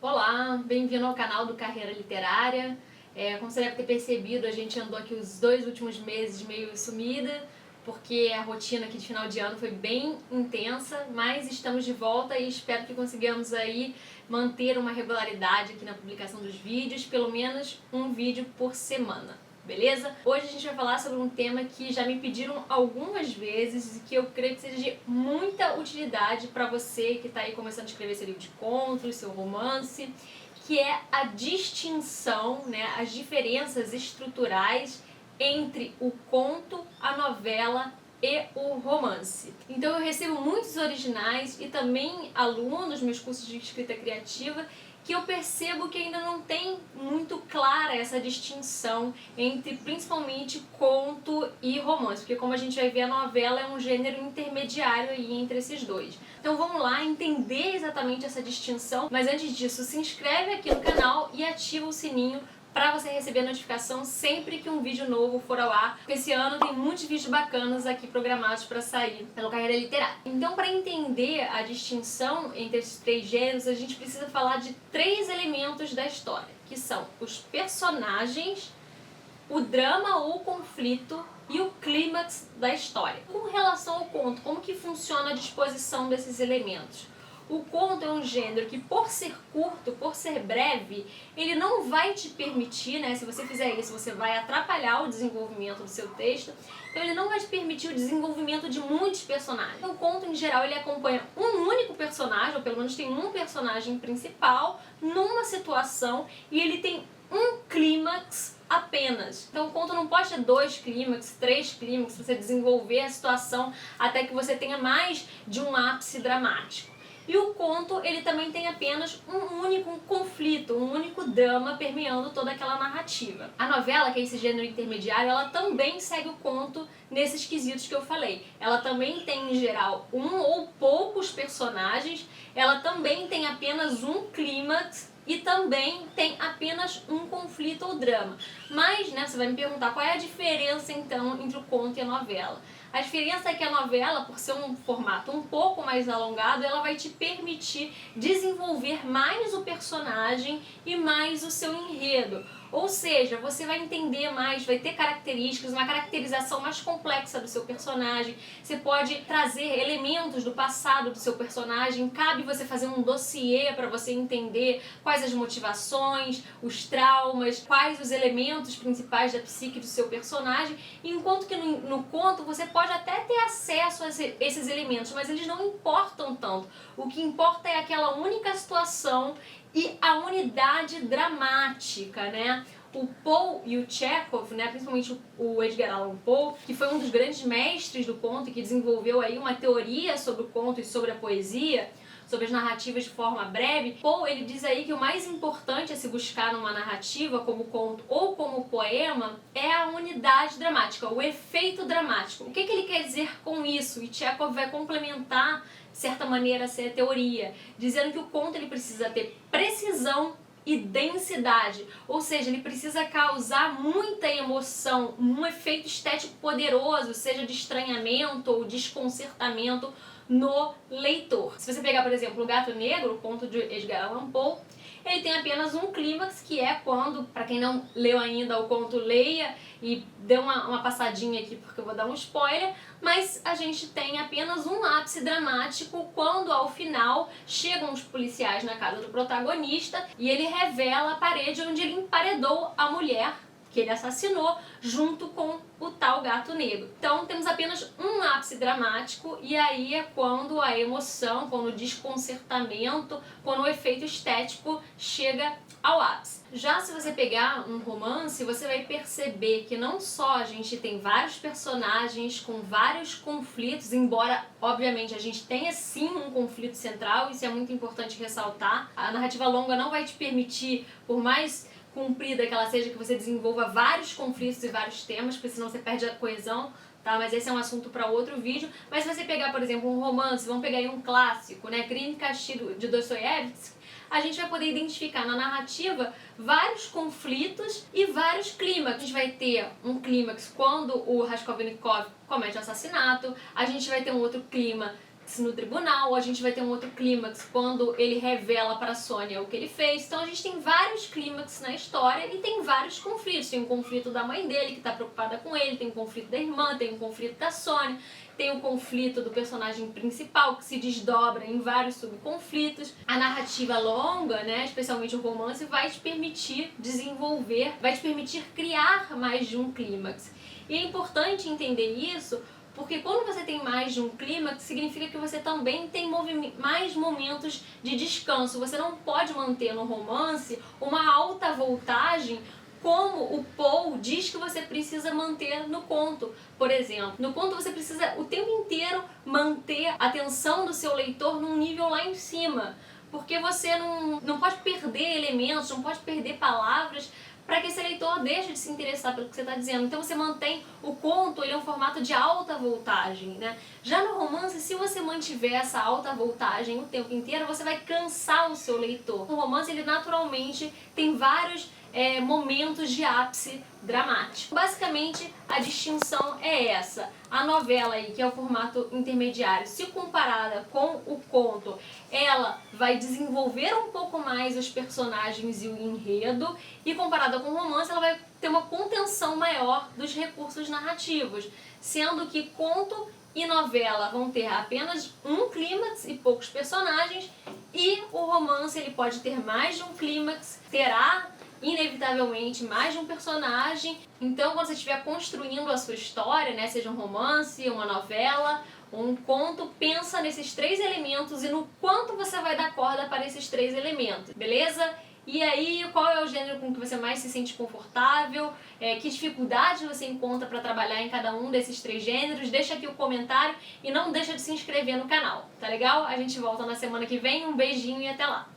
Olá, bem-vindo ao canal do Carreira Literária. Como você deve ter percebido, a gente andou aqui os 2 últimos meses meio sumida, porque a rotina aqui de final de ano foi bem intensa, mas estamos de volta e espero que consigamos aí manter uma regularidade aqui na publicação dos vídeos, pelo menos um vídeo por semana. Beleza? Hoje a gente vai falar sobre um tema que já me pediram algumas vezes e que eu creio que seja de muita utilidade para você que está aí começando a escrever seu livro de contos, seu romance, que é a distinção, né, as diferenças estruturais entre o conto, a novela e o romance. Então eu recebo muitos originais e também alunos nos meus cursos de escrita criativa que eu percebo que ainda não tem muito clara essa distinção entre principalmente conto e romance, porque como a gente vai ver, a novela é um gênero intermediário aí entre esses dois. Então vamos lá entender exatamente essa distinção, mas antes disso, se inscreve aqui no canal e ativa o sininho para você receber a notificação sempre que um vídeo novo for ao ar, porque esse ano tem muitos vídeos bacanas aqui programados para sair pelo Carreira Literária. Então, para entender a distinção entre esses 3 gêneros, a gente precisa falar de 3 elementos da história, que são os personagens, o drama ou conflito e o clímax da história. Com relação ao conto, como que funciona a disposição desses elementos? O conto é um gênero que, por ser curto, por ser breve, ele não vai te permitir, né? Se você fizer isso, você vai atrapalhar o desenvolvimento do seu texto. Então ele não vai te permitir o desenvolvimento de muitos personagens. O conto, em geral, ele acompanha um único personagem, ou pelo menos tem um personagem principal, numa situação, e ele tem um clímax apenas. Então o conto não pode ter 2 clímax, 3 clímax, para você desenvolver a situação até que você tenha mais de um ápice dramático. E o conto, ele também tem apenas um único conflito, um único drama permeando toda aquela narrativa. A novela, que é esse gênero intermediário, ela também segue o conto nesses quesitos que eu falei. Ela também tem, em geral, um ou poucos personagens, ela também tem apenas um clímax e também tem apenas um conflito ou drama. Mas, né, você vai me perguntar qual é a diferença, então, entre o conto e a novela. A diferença é que a novela, por ser um formato um pouco mais alongado, ela vai te permitir desenvolver mais o personagem e mais o seu enredo. Ou seja, você vai entender mais, vai ter características, uma caracterização mais complexa do seu personagem. Você pode trazer elementos do passado do seu personagem. Cabe você fazer um dossiê para você entender quais as motivações, os traumas, quais os elementos principais da psique do seu personagem. Enquanto que no conto você pode até ter acesso a esses elementos, mas eles não importam tanto. O que importa é aquela única situação e a unidade dramática, né? O Poe e o Chekhov, né, principalmente o Edgar Allan Poe, que foi um dos grandes mestres do conto e que desenvolveu aí uma teoria sobre o conto e sobre a poesia, sobre as narrativas de forma breve. Poe, ele diz aí que o mais importante a se buscar numa narrativa, como conto ou como poema, é a unidade dramática, o efeito dramático. O que ele quer dizer com isso? E Chekhov vai complementar, de certa maneira, essa teoria, dizendo que o conto ele precisa ter precisão e densidade, ou seja, ele precisa causar muita emoção, um efeito estético poderoso, seja de estranhamento ou desconcertamento no leitor. Se você pegar, por exemplo, O Gato Negro, o conto de Edgar Allan Poe, ele tem apenas um clímax, que é quando, para quem não leu ainda o conto, leia e dê uma passadinha aqui porque eu vou dar um spoiler, mas a gente tem apenas um ápice dramático quando ao final chegam os policiais na casa do protagonista e ele revela a parede onde ele emparedou a mulher que ele assassinou junto com o tal gato negro. Então temos apenas um ápice dramático e aí é quando a emoção, quando o desconcertamento, quando o efeito estético chega ao ápice. Já se você pegar um romance, você vai perceber que não só a gente tem vários personagens com vários conflitos, embora obviamente a gente tenha sim um conflito central, isso é muito importante ressaltar. A narrativa longa não vai te permitir, por mais comprida que ela seja, que você desenvolva vários conflitos e vários temas, porque senão você perde a coesão, tá? Mas esse é um assunto para outro vídeo. Mas se você pegar, por exemplo, um romance, vamos pegar aí um clássico, né, Crime e Castigo de Dostoiévski, a gente vai poder identificar na narrativa vários conflitos e vários clímax. A gente vai ter um clímax quando o Raskolnikov comete o assassinato, a gente vai ter um outro clima clímax no tribunal, a gente vai ter um outro clímax quando ele revela para Sônia o que ele fez. Então a gente tem vários clímax na história e tem vários conflitos. Tem o conflito da mãe dele, que está preocupada com ele, tem o conflito da irmã, tem o conflito da Sônia, tem o conflito do personagem principal, que se desdobra em vários subconflitos. A narrativa longa, né, especialmente o romance, vai te permitir desenvolver, vai te permitir criar mais de um clímax. E é importante entender isso, porque quando você tem mais de um clímax, significa que você também tem mais momentos de descanso. Você não pode manter no romance uma alta voltagem como o Poe diz que você precisa manter no conto. Por exemplo, no conto você precisa o tempo inteiro manter a atenção do seu leitor num nível lá em cima, porque você não pode perder elementos, não pode perder palavras, para que esse leitor deixe de se interessar pelo que você está dizendo. Então você mantém o conto, ele é um formato de alta voltagem, né? Já no romance, se você mantiver essa alta voltagem o tempo inteiro, você vai cansar o seu leitor. O romance, ele naturalmente tem vários momentos de ápice dramático. Basicamente, a distinção é essa. A novela aí, que é o formato intermediário, se comparada com o conto, ela vai desenvolver um pouco mais os personagens e o enredo, e comparada com o romance, ela vai ter uma contenção maior dos recursos narrativos, sendo que conto e novela vão ter apenas um clímax e poucos personagens, e o romance ele pode ter mais de um clímax, terá inevitavelmente mais de um personagem. Então, quando você estiver construindo a sua história, né, seja um romance, uma novela, um conto, pensa nesses três elementos e no quanto você vai dar corda para esses três elementos, beleza? E aí, qual é o gênero com que você mais se sente confortável? Que dificuldades você encontra para trabalhar em cada um desses três gêneros? Deixa aqui o comentário e não deixa de se inscrever no canal, tá legal? A gente volta na semana que vem, um beijinho e até lá!